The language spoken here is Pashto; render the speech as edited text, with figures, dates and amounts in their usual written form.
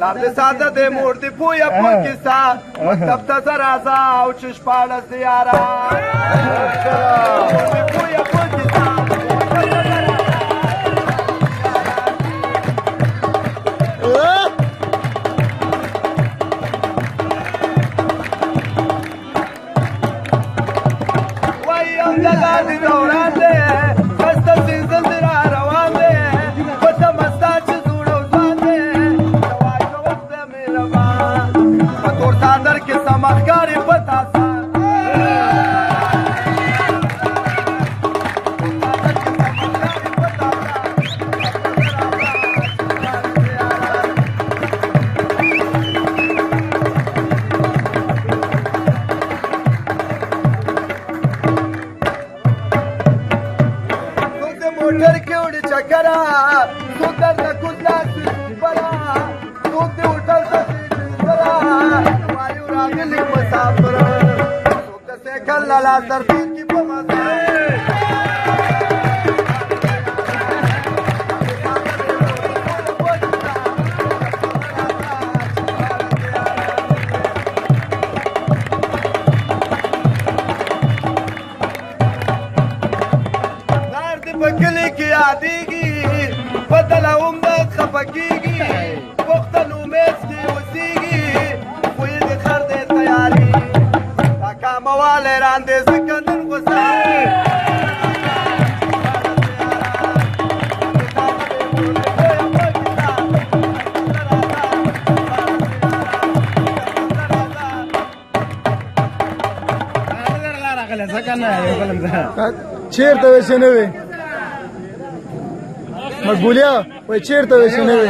پلار دې ساده دی مور دې پویه په کیسه مکتب ته زه راځه او چې شپاړس دې یاره مور دې پویه په کیسه وایم د غازي دوران دی خسته سیزن دې را روان دی پته مستا چې زوړ او ځوان دی دوای په وخت دی مهربان په تور څادر کې سمه ښکاري په تاسه موټر کې وړي چکره څوک درته کوزده بلا څوک دې هوټل ته سره وایو راغلي مسافر څوک د سیکل له لاس درتېر کي په مزه په کلي کې یادېږي بدله هم د خفه کېږي پوښتن امید کې اوسېږي خو یې د خر دی تیارېږي دا کاموالی راندې ځکه نن غوسه چیرته وې چې نه وې مقبولیا وای چیرته وې چې نه وې